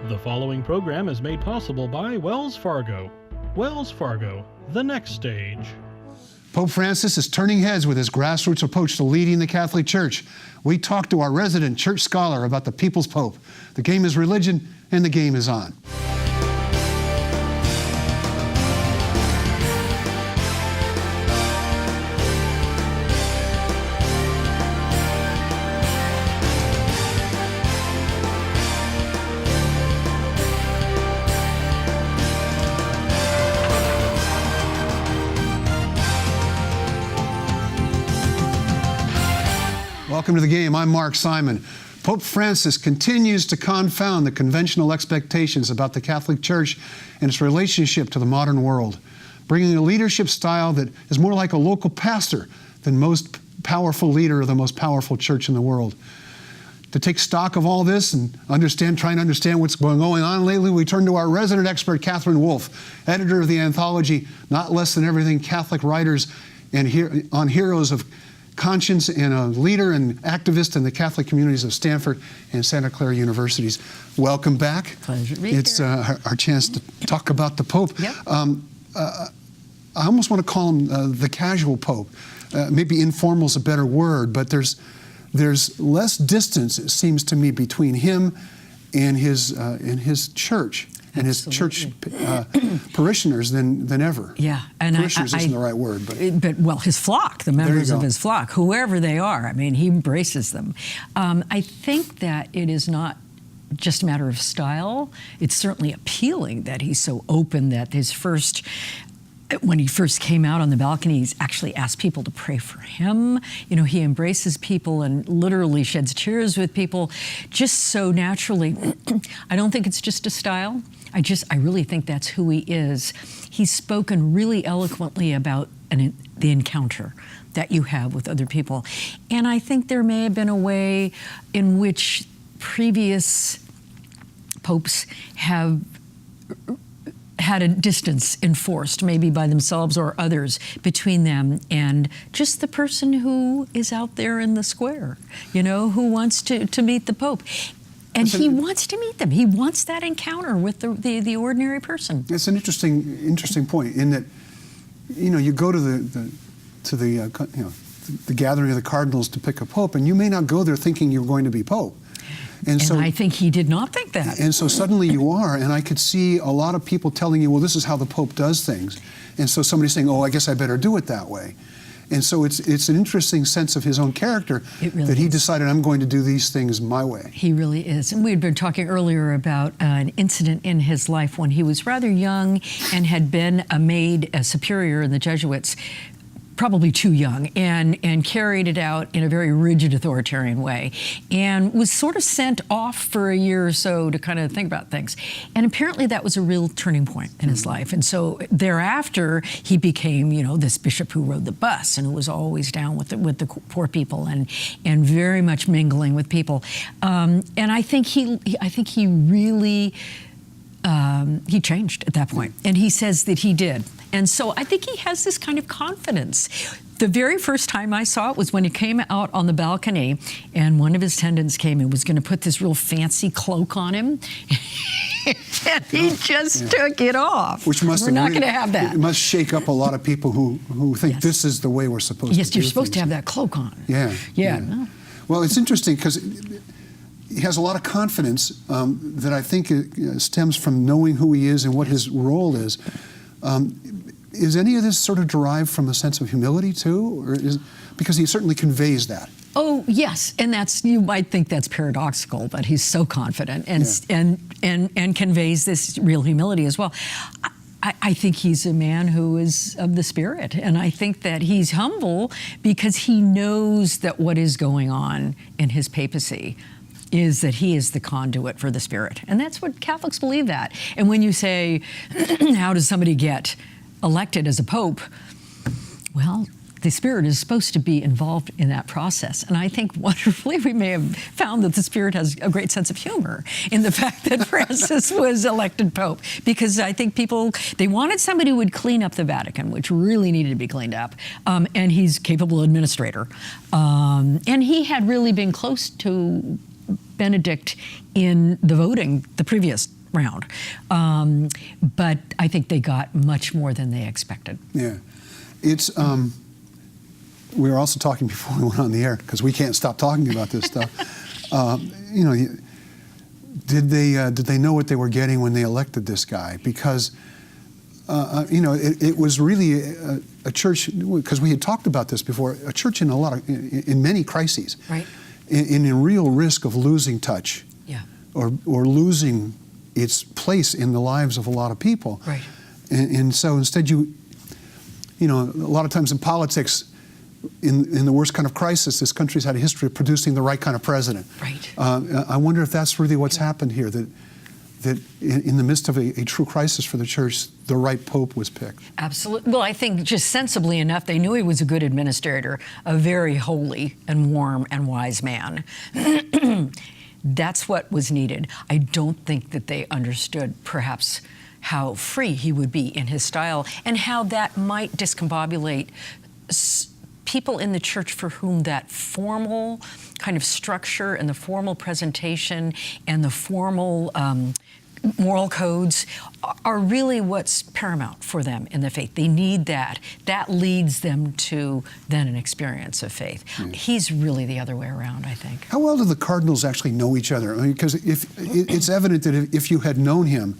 The following program is made possible by Wells Fargo. Wells Fargo, the next stage. Pope Francis is turning heads with his grassroots approach to leading the Catholic Church. We talked to our resident church scholar about the People's Pope. The game is religion, and the game is on. Welcome to the game. I'm Mark Simon. Pope Francis continues to confound the conventional expectations about the Catholic Church and its relationship to the modern world, bringing a leadership style that is more like a local pastor than most powerful leader of the most powerful church in the world. To take stock of all this and try and understand what's going on lately, we turn to our resident expert, Katherine Wolff, editor of the anthology Not Less Than Everything Catholic Writers on Heroes of Conscience, and a leader and activist in the Catholic communities of Stanford and Santa Clara universities. Welcome back. Pleasure to be It's here. Our chance to talk about the Pope. Yep. I almost want to call him the casual Pope. Maybe informal is a better word, but there's less distance, it seems to me, between him and his church. And his church parishioners than ever. Yeah, and parishioners isn't the right word, but well, his flock, the members of his flock, whoever they are. I mean, he embraces them. I think that it is not just a matter of style. It's certainly appealing that he's so open that when he first came out on the balcony, he's actually asked people to pray for him. You know, he embraces people and literally sheds tears with people just so naturally. I don't think it's just a style. I really think that's who he is. He's spoken really eloquently about the encounter that you have with other people. And I think there may have been a way in which previous popes have had a distance enforced, maybe by themselves or others, between them and just the person who is out there in the square, you know, who wants to meet the Pope. And he wants to meet them. He wants that encounter with the ordinary person. It's an interesting point in that, you know, you go to the gathering of the cardinals to pick a pope, and you may not go there thinking you're going to be pope. And so I think he did not think that. And so suddenly you are, and I could see a lot of people telling you, well, this is how the Pope does things. And so somebody's saying, oh, I guess I better do it that way. And so it's an interesting sense of his own character that he decided, I'm going to do these things my way. He really is. And we had been talking earlier about an incident in his life when he was rather young and had been a superior in the Jesuits, probably too young, and carried it out in a very rigid authoritarian way, and was sort of sent off for a year or so to kind of think about things. And apparently that was a real turning point in his life. And so thereafter, he became, you know, this bishop who rode the bus and who was always down with the poor people and very much mingling with people. And I think he really he changed at that point, and he says that he did. And so I think he has this kind of confidence. The very first time I saw it was when he came out on the balcony, and one of his attendants came and was going to put this real fancy cloak on him. And he just took it off. Which must we're not going to have that. It must shake up a lot of people who think this is the way we're supposed to do things. Yes, you're supposed to have that cloak on. Yeah. No. Well, it's interesting because he has a lot of confidence that I think stems from knowing who he is and what his role is. Is any of this sort of derived from a sense of humility too, or because he certainly conveys that? Oh yes, and you might think that's paradoxical, but he's so confident and conveys this real humility as well. I think he's a man who is of the Spirit, and I think that he's humble because he knows that what is going on in his papacy is that he is the conduit for the Spirit. And that's what Catholics believe that. And when you say, how does somebody get elected as a pope? Well, the Spirit is supposed to be involved in that process. And I think wonderfully we may have found that the Spirit has a great sense of humor in the fact that Francis was elected Pope. Because I think they wanted somebody who would clean up the Vatican, which really needed to be cleaned up. And he's a capable administrator. And he had really been close to Benedict in the voting the previous round. But I think they got much more than they expected. Yeah. It's, we were also talking before we went on the air, because we can't stop talking about this stuff. You know, did they know what they were getting when they elected this guy? Because, you know, it was really a church, because we had talked about this before, a church in many crises. Right. In a real risk of losing touch. Yeah. Or losing its place in the lives of a lot of people. Right. And so instead you know, a lot of times in politics, in the worst kind of crisis, this country's had a history of producing the right kind of president. Right. I wonder if that's really what's happened here, that in the midst of a true crisis for the church, the right pope was picked. Absolutely. Well, I think just sensibly enough, they knew he was a good administrator, a very holy and warm and wise man. That's what was needed. I don't think that they understood perhaps how free he would be in his style and how that might discombobulate people in the church for whom that formal kind of structure and the formal presentation and the formal moral codes are really what's paramount for them in the faith. They need that. That leads them to then an experience of faith. He's really the other way around, I think. How well do the cardinals actually know each other? I mean, because it's evident that if you had known him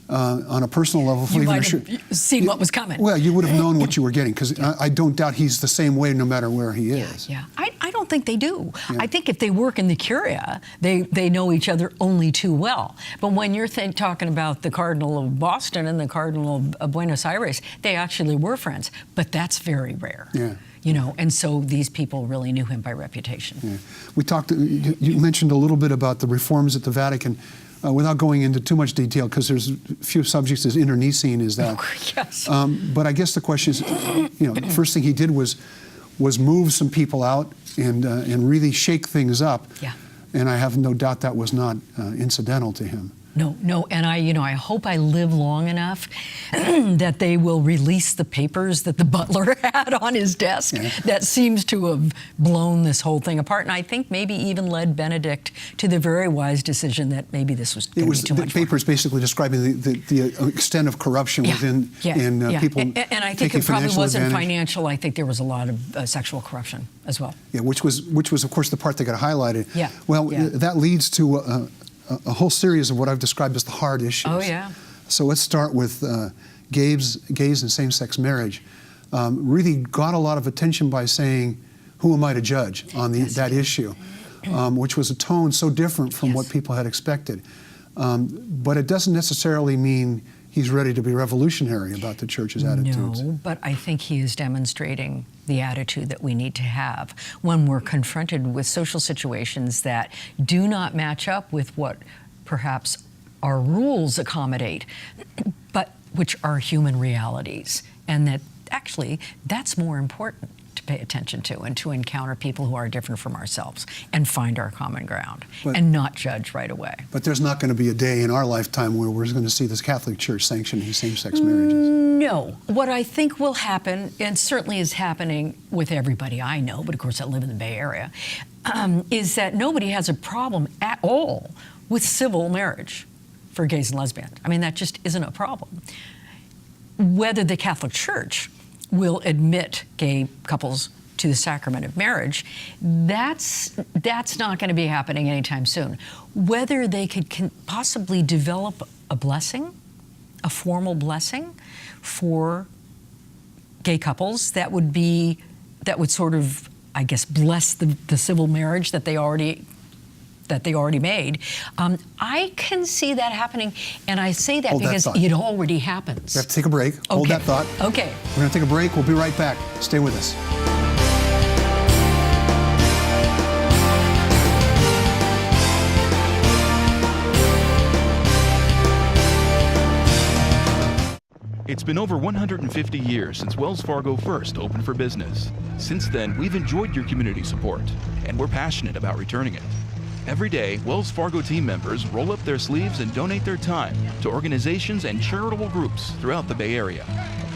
on a personal level, you might have seen what was coming. Well, you would have known what you were getting, because I don't doubt he's the same way no matter where he is. Yeah. I don't think they do. Yeah. I think if they work in the Curia, they know each other only too well. But when you're talking about the Cardinal of Boston and the Cardinal of Buenos Aires, they actually were friends. But that's very rare. Yeah. You know, and so these people really knew him by reputation. Yeah. We talked. You mentioned a little bit about the reforms at the Vatican. Without going into too much detail, because there's a few subjects as internecine as that. Yes. But I guess the question is, you know, the first thing he did was move some people out and really shake things up. Yeah. And I have no doubt that was not incidental to him. No, and I hope I live long enough that they will release the papers that the butler had on his desk that seems to have blown this whole thing apart. And I think maybe even led Benedict to the very wise decision that maybe this was going to be too much. The papers basically describing the extent of corruption within people. And I think it probably wasn't financial. I think there was a lot of sexual corruption as well. Yeah, which was of course the part that got highlighted. Yeah. Well, that leads to a whole series of what I've described as the hard issues. Oh, yeah. So let's start with gays and same-sex marriage. Really got a lot of attention by saying, who am I to judge on that issue? Which was a tone so different from what people had expected. But it doesn't necessarily mean he's ready to be revolutionary about the church's attitudes. No, but I think he is demonstrating the attitude that we need to have when we're confronted with social situations that do not match up with what perhaps our rules accommodate, but which are human realities. And that actually, that's more important to pay attention to and to encounter people who are different from ourselves and find our common ground and not judge right away. But there's not going to be a day in our lifetime where we're going to see this Catholic Church sanctioning same-sex marriages. No. What I think will happen, and certainly is happening with everybody I know, but of course I live in the Bay Area, is that nobody has a problem at all with civil marriage for gays and lesbians. I mean, that just isn't a problem. Whether the Catholic Church will admit gay couples to the sacrament of marriage, that's not going to be happening anytime soon. Whether they could possibly develop a blessing, a formal blessing for gay couples that would sort of, I guess, bless the civil marriage that they already made. I can see that happening, and I say that because it already happens. We have to take a break. Okay. Hold that thought. Okay. We're going to take a break. We'll be right back. Stay with us. It's been over 150 years since Wells Fargo first opened for business. Since then, we've enjoyed your community support, and we're passionate about returning it. Every day, Wells Fargo team members roll up their sleeves and donate their time to organizations and charitable groups throughout the Bay Area.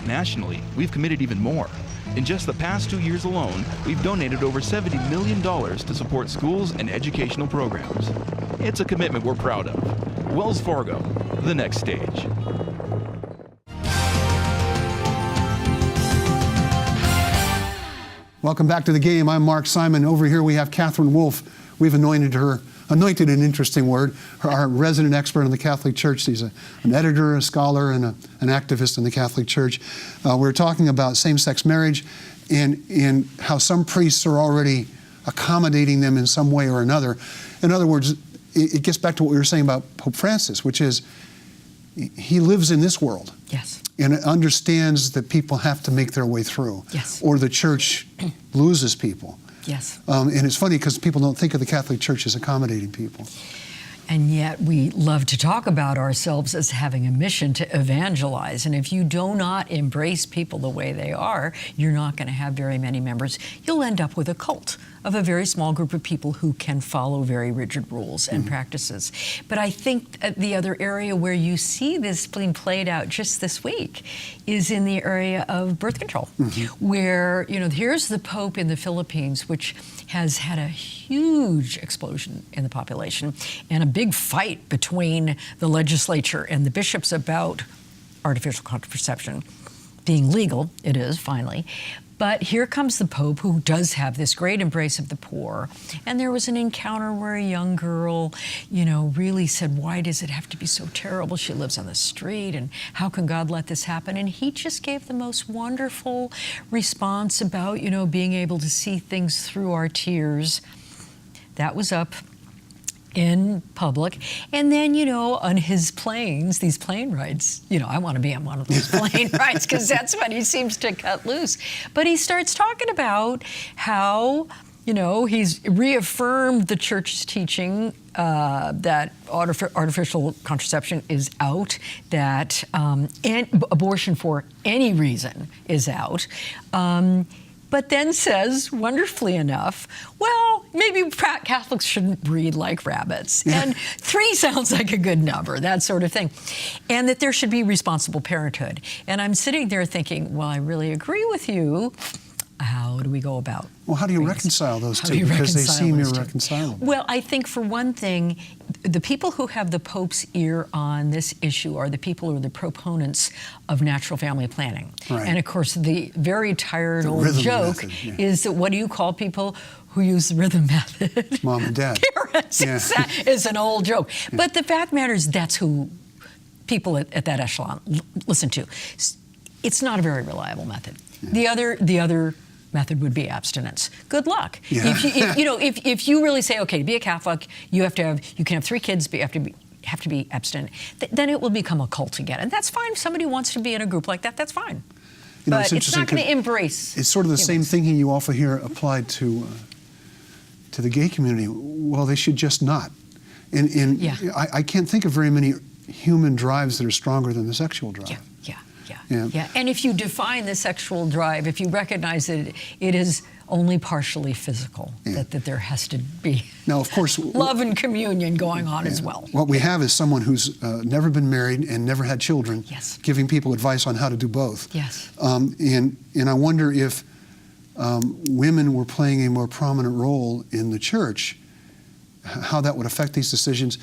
Nationally, we've committed even more. In just the past 2 years alone, we've donated over $70 million to support schools and educational programs. It's a commitment we're proud of. Wells Fargo, the next stage. Welcome back to the game. I'm Mark Simon. Over here we have Katherine Wolff. We've anointed an interesting word, our resident expert in the Catholic Church. She's an editor, a scholar, and an activist in the Catholic Church. We're talking about same-sex marriage and how some priests are already accommodating them in some way or another. In other words, it gets back to what we were saying about Pope Francis, which is he lives in this world. Yes. And understands that people have to make their way through. Yes. Or the church loses people. Yes. And it's funny because people don't think of the Catholic Church as accommodating people. And yet we love to talk about ourselves as having a mission to evangelize. And if you do not embrace people the way they are, you're not going to have very many members. You'll end up with a cult of a very small group of people who can follow very rigid rules and practices. But I think the other area where you see this being played out just this week is in the area of birth control, where, here's the Pope in the Philippines, which has had a huge explosion in the population and a big fight between the legislature and the bishops about artificial contraception being legal. It is, finally. But here comes the Pope, who does have this great embrace of the poor. And there was an encounter where a young girl, really said, why does it have to be so terrible? She lives on the street, and how can God let this happen? And he just gave the most wonderful response about, being able to see things through our tears. That was up in public. And then, on his planes, these plane rides, I want to be on one of those plane rides because that's when he seems to cut loose. But he starts talking about how, he's reaffirmed the church's teaching that artificial contraception is out, that abortion for any reason is out. But then says, wonderfully enough, well, maybe Catholics shouldn't breed like rabbits. And 3 sounds like a good number, that sort of thing. And that there should be responsible parenthood. And I'm sitting there thinking, well, I really agree with you. How do we go about? Well, how do you reconcile those two? Because they seem irreconcilable. Well, I think for one thing, the people who have the Pope's ear on this issue are the people who are the proponents of natural family planning. Right. And of course, the very tired old joke is that what do you call people who use the rhythm method? Mom and dad. Parents. It's an old joke. But the fact matters, that's who people at that echelon listen to. It's not a very reliable method. The other method would be abstinence. Good luck. Yeah. If you really say, okay, to be a Catholic, you can have 3 kids, but you have to be abstinent. Then it will become a cult again, and that's fine. If somebody wants to be in a group like that, that's fine. But it's not going to embrace. It's sort of the same thinking you often hear applied to the gay community. Well, they should just not. And I can't think of very many human drives that are stronger than the sexual drive. Yeah. And if you define the sexual drive, if you recognize that it is only partially physical, that there has to be now, of course, love and communion going on as well. What we have is someone who's never been married and never had children, giving people advice on how to do both. Yes. And I wonder if women were playing a more prominent role in the church, how that would affect these decisions.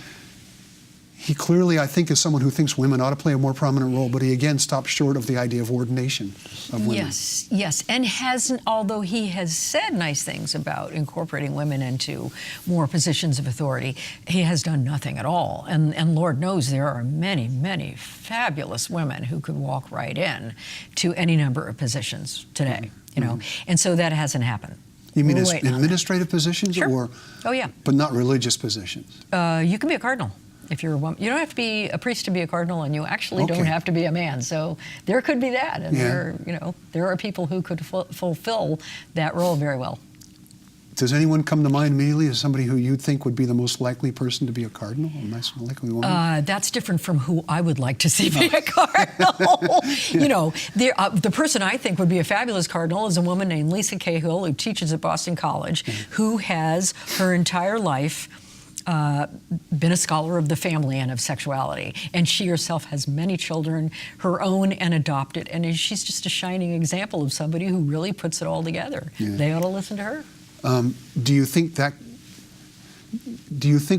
He clearly, I think, is someone who thinks women ought to play a more prominent role, but he again stops short of the idea of ordination of women. Yes, and hasn't, although he has said nice things about incorporating women into more positions of authority, he has done nothing at all. And Lord knows there are many, many fabulous women who could walk right in to any number of positions today, and so that hasn't happened. You mean as administrative positions? Sure. Or, oh, yeah. But not religious positions? You can be a cardinal. If you're a woman, you don't have to be a priest to be a cardinal, and you actually don't have to be a man. So there could be that, and there are people who could fulfill that role very well. Does anyone come to mind immediately as somebody who you think would be the most likely person to be a cardinal, a most likely woman? That's different from who I would like to see be a cardinal. The person I think would be a fabulous cardinal is a woman named Lisa Cahill, who teaches at Boston College, who has her entire life been a scholar of the family and of sexuality, and she herself has many children, her own and adopted, and she's just a shining example of somebody who really puts it all together. Yeah. They ought to listen to her. Do you think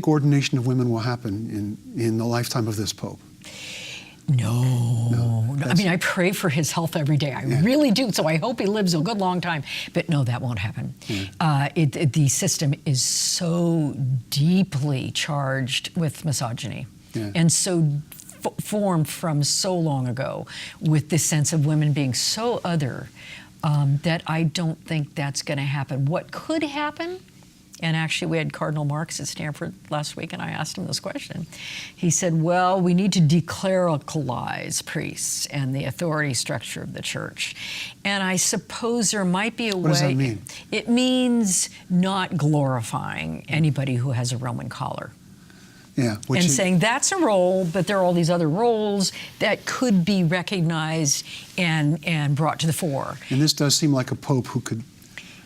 ordination of women will happen in the lifetime of this Pope? No. I mean, I pray for his health every day. I really do. So I hope he lives a good long time. But no, that won't happen. The system is so deeply charged with misogyny, and so formed from so long ago with this sense of women being so other that I don't think that's going to happen. What could happen? And actually, we had Cardinal Marks at Stanford last week, and I asked him this question. He said, well, we need to declericalize priests and the authority structure of the church. And I suppose there might be a way. What does that mean? It means not glorifying anybody who has a Roman collar. Yeah, and saying that's a role, but there are all these other roles that could be recognized and brought to the fore. And this does seem like a pope who could...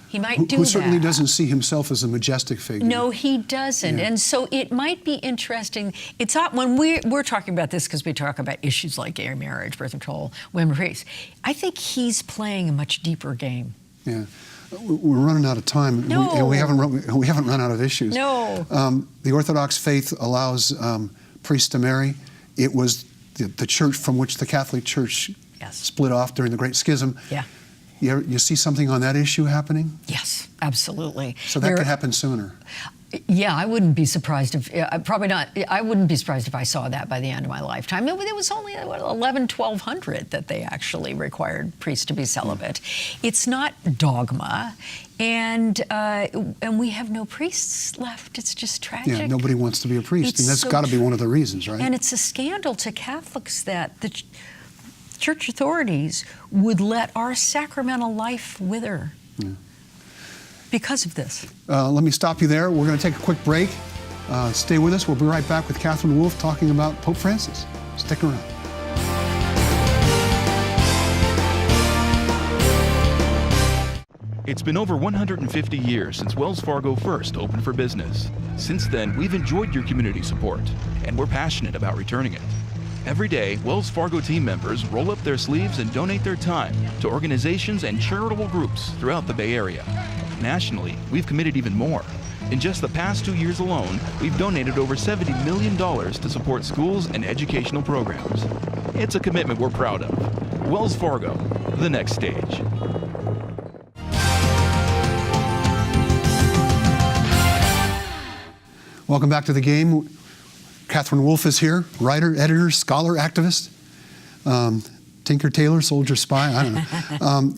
He might do that. Who certainly doesn't see himself as a majestic figure. No, he doesn't. And so it might be interesting. It's not when we're talking about this because we talk about issues like gay marriage, birth control, women priests. I think he's playing a much deeper game. Yeah. We're running out of time. No. And we haven't run out of issues. No. The Orthodox faith allows priests to marry. It was the church from which the Catholic Church split off during the Great Schism. Yeah. You see something on that issue happening? Yes, absolutely. So that could happen sooner. Yeah, I wouldn't be surprised if, probably not, I wouldn't be surprised if I saw that by the end of my lifetime. It was only 1,200 that they actually required priests to be celibate. It's not dogma, and we have no priests left. It's just tragic. Yeah, nobody wants to be a priest, and that's got to be one of the reasons, right? And it's a scandal to Catholics that the church authorities would let our sacramental life wither because of this. Let me stop you there. We're going to take a quick break. Stay with us. We'll be right back with Katherine Wolff talking about Pope Francis. Stick around. It's been over 150 years since Wells Fargo first opened for business. Since then, we've enjoyed your community support, and we're passionate about returning it. Every day, Wells Fargo team members roll up their sleeves and donate their time to organizations and charitable groups throughout the Bay Area. Nationally, we've committed even more. In just the past 2 years alone, we've donated over $70 million to support schools and educational programs. It's a commitment we're proud of. Wells Fargo, the next stage. Welcome back to the game. Katherine Wolff is here, writer, editor, scholar, activist, tinker, tailor, soldier, spy, I don't know.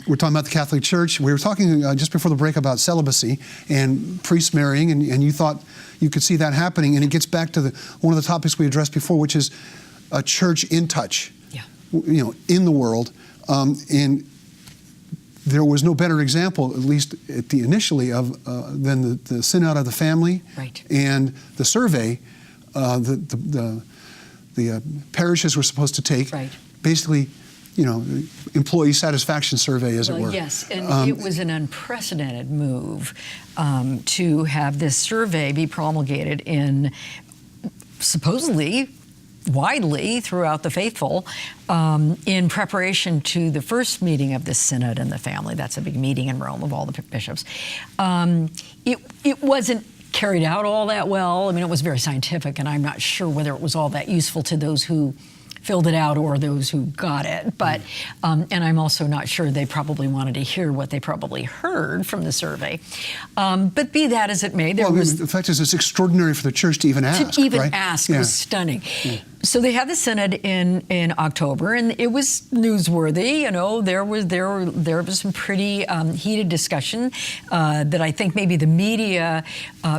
We're talking about the Catholic Church. We were talking just before the break about celibacy and priests marrying, and you thought you could see that happening, and it gets back to one of the topics we addressed before, which is a church in touch, in the world. And there was no better example, at least initially, than the Synod of the Family and the survey the parishes were supposed to take, basically, employee satisfaction survey, as it were. Yes, and it was an unprecedented move to have this survey be promulgated in supposedly widely throughout the faithful in preparation to the first meeting of the Synod and the Family. That's a big meeting in Rome of all the bishops. It wasn't carried out all that well. I mean, it was very scientific, and I'm not sure whether it was all that useful to those who filled it out or those who got it. But, and I'm also not sure they probably wanted to hear what they probably heard from the survey. But be that as it may, the fact is, it's extraordinary for the church to even ask. To even ask was stunning. Yeah. So they had the Synod in October, and it was newsworthy. There was some pretty heated discussion that I think maybe the media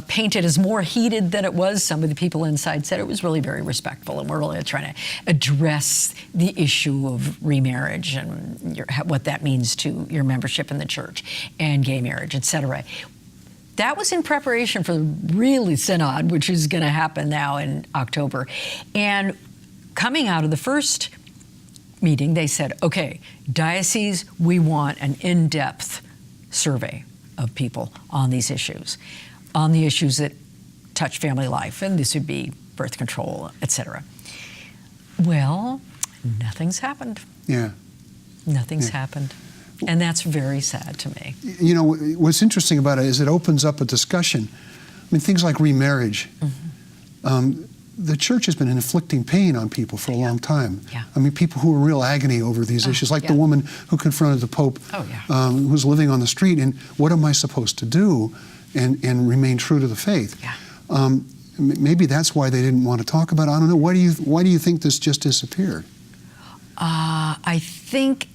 painted as more heated than it was. Some of the people inside said it was really very respectful, and we're really trying to address the issue of remarriage and what that means to your membership in the church and gay marriage, etc. That was in preparation for the really Synod, which is going to happen now in October. And coming out of the first meeting, they said, okay, diocese, we want an in-depth survey of people on these issues, that touch family life, and this would be birth control, etc. Well, nothing's happened. Yeah. Nothing's happened. And that's very sad to me. You know, what's interesting about it is it opens up a discussion. I mean, things like remarriage. The church has been inflicting pain on people for a long time. Yeah. I mean, people who are in real agony over these issues, like the woman who confronted the Pope, who's living on the street, and what am I supposed to do and remain true to the faith? Yeah. Maybe that's why they didn't want to talk about it. I don't know. Why do you think this just disappeared? I think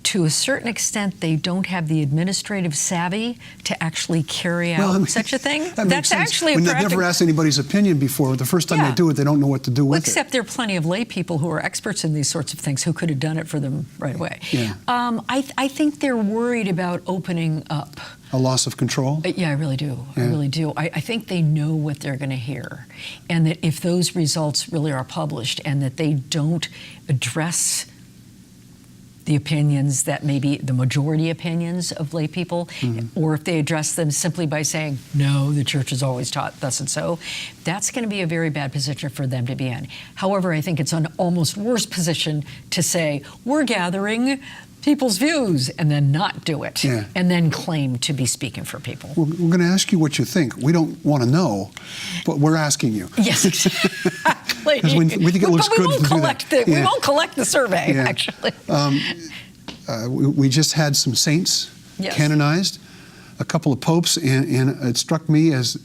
to a certain extent, they don't have the administrative savvy to actually carry out such a thing. That's actually when they've never asked anybody's opinion before. The first time they do it, they don't know what to do with it. Except there are plenty of lay people who are experts in these sorts of things who could have done it for them right away. Yeah. I think they're worried about opening up. A loss of control? Yeah, I really do. Yeah. I really do. I think they know what they're going to hear. And that if those results really are published and that they don't address the opinions that may be the majority opinions of lay people, or if they address them simply by saying, no, the church has always taught thus and so, that's going to be a very bad position for them to be in. However, I think it's an almost worse position to say, we're gathering people's views, and then not do it, and then claim to be speaking for people. We're going to ask you what you think. We don't want to know, but we're asking you. Yes, exactly. Because we think it looks good to do that. We won't collect the survey, actually. We just had some saints canonized, a couple of popes, and it struck me as,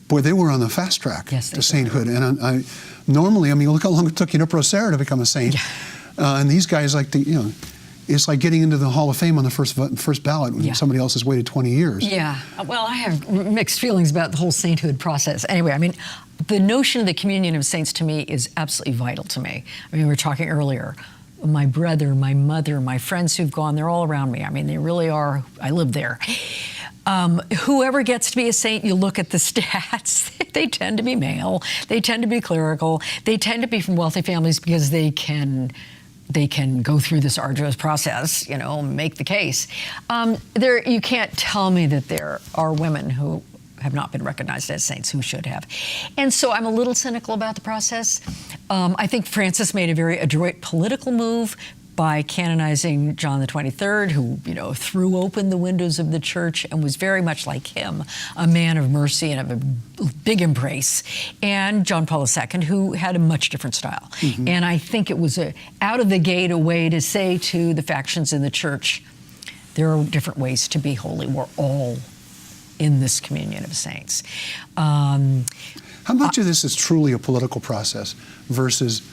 boy, they were on the fast track to sainthood. And normally, I mean, look how long it took Romero to become a saint. And these guys, it's like getting into the Hall of Fame on the first ballot when somebody else has waited 20 years. Yeah. Well, I have mixed feelings about the whole sainthood process. Anyway, I mean, the notion of the communion of saints to me is absolutely vital to me. I mean, we were talking earlier. My brother, my mother, my friends who've gone, they're all around me. I mean, they really are. I live there. Whoever gets to be a saint, you look at the stats, they tend to be male, they tend to be clerical, they tend to be from wealthy families because they can go through this arduous process, make the case. You can't tell me that there are women who have not been recognized as saints who should have. And so I'm a little cynical about the process. I think Francis made a very adroit political move by canonizing John the 23rd, who, threw open the windows of the church and was very much like him, a man of mercy and of a big embrace, and John Paul II, who had a much different style. And I think it was out of the gate a way to say to the factions in the church, there are different ways to be holy. We're all in this communion of saints. How much of this is truly a political process versus,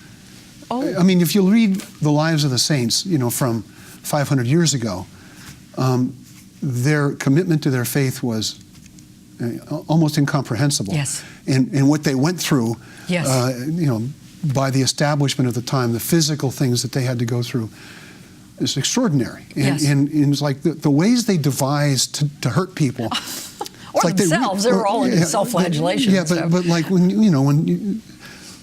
I mean, if you read the lives of the saints, from 500 years ago, their commitment to their faith was almost incomprehensible. Yes. And what they went through, by the establishment of the time, the physical things that they had to go through, is extraordinary. And it's like the ways they devised to hurt people. Or like themselves, they were all in self-flagellation. Yeah, but like when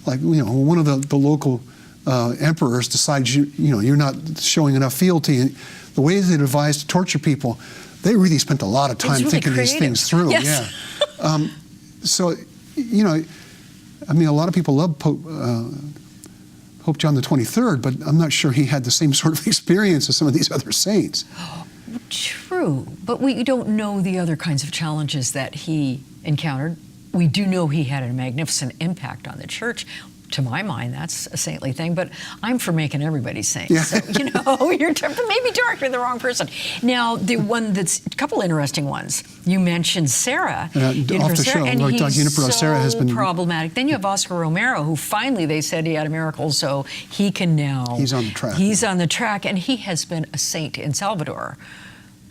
one of the local emperors decides you're not showing enough fealty, the ways they devised to torture people, they really spent a lot of time thinking these things through. Yes. Yeah. So I mean, a lot of people love Pope John the 23rd, but I'm not sure he had the same sort of experience as some of these other saints. True, but we don't know the other kinds of challenges that he encountered. We do know he had a magnificent impact on the church. To my mind, that's a saintly thing, but I'm for making everybody saint. Yeah. So, you're maybe directly the wrong person. Now, the one that's a couple interesting ones. You mentioned Sarah. Off the show, and he's so Sarah has been problematic. Then you have Oscar Romero, who finally they said he had a miracle, so he can now. He's on the track. He's on the track, and he has been a saint in Salvador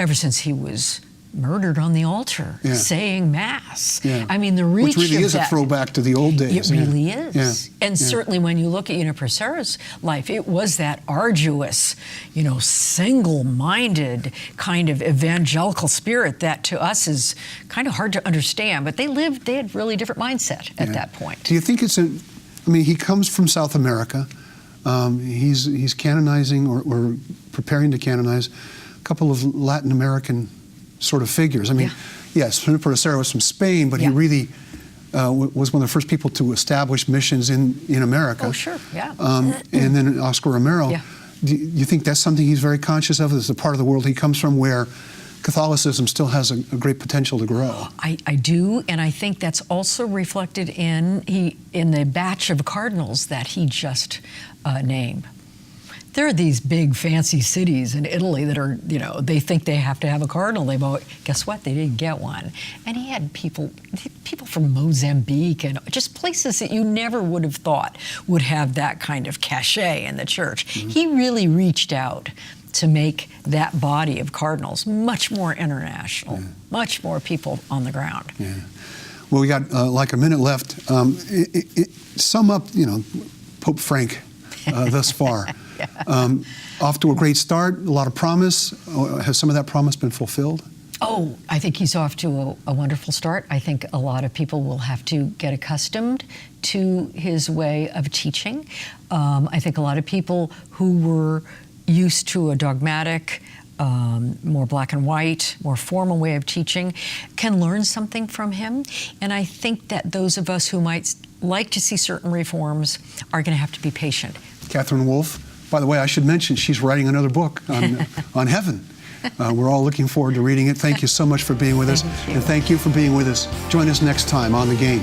ever since he was murdered on the altar, saying Mass. Yeah. I mean, the reach Which really of is a throwback to the old days. It really is. Yeah. And certainly when you look at Uniprocera's life, it was that arduous, single-minded kind of evangelical spirit that to us is kind of hard to understand. But they had really different mindset at that point. Do you think he comes from South America. He's canonizing or preparing to canonize a couple of Latin American sort of figures. I mean, yes, Romero was from Spain, but he really was one of the first people to establish missions in America. Oh, sure, yeah. And then Oscar Romero. Yeah. Do you think that's something he's very conscious of? Is the part of the world he comes from where Catholicism still has a great potential to grow? I do, and I think that's also reflected in the batch of cardinals that he just named. There are these big fancy cities in Italy that are, they think they have to have a cardinal. Guess what? They didn't get one. And he had people from Mozambique and just places that you never would have thought would have that kind of cachet in the church. Mm-hmm. He really reached out to make that body of cardinals much more international, much more people on the ground. Yeah. Well, we got like a minute left. Sum up, Pope Frank thus far. Off to a great start, a lot of promise. Has some of that promise been fulfilled? Oh, I think he's off to a wonderful start. I think a lot of people will have to get accustomed to his way of teaching. I think a lot of people who were used to a dogmatic, more black and white, more formal way of teaching can learn something from him. And I think that those of us who might like to see certain reforms are going to have to be patient. Katherine Wolff, by the way, I should mention she's writing another book on heaven. We're all looking forward to reading it. Thank you so much for being with us. And thank you for being with us. Join us next time on The Game.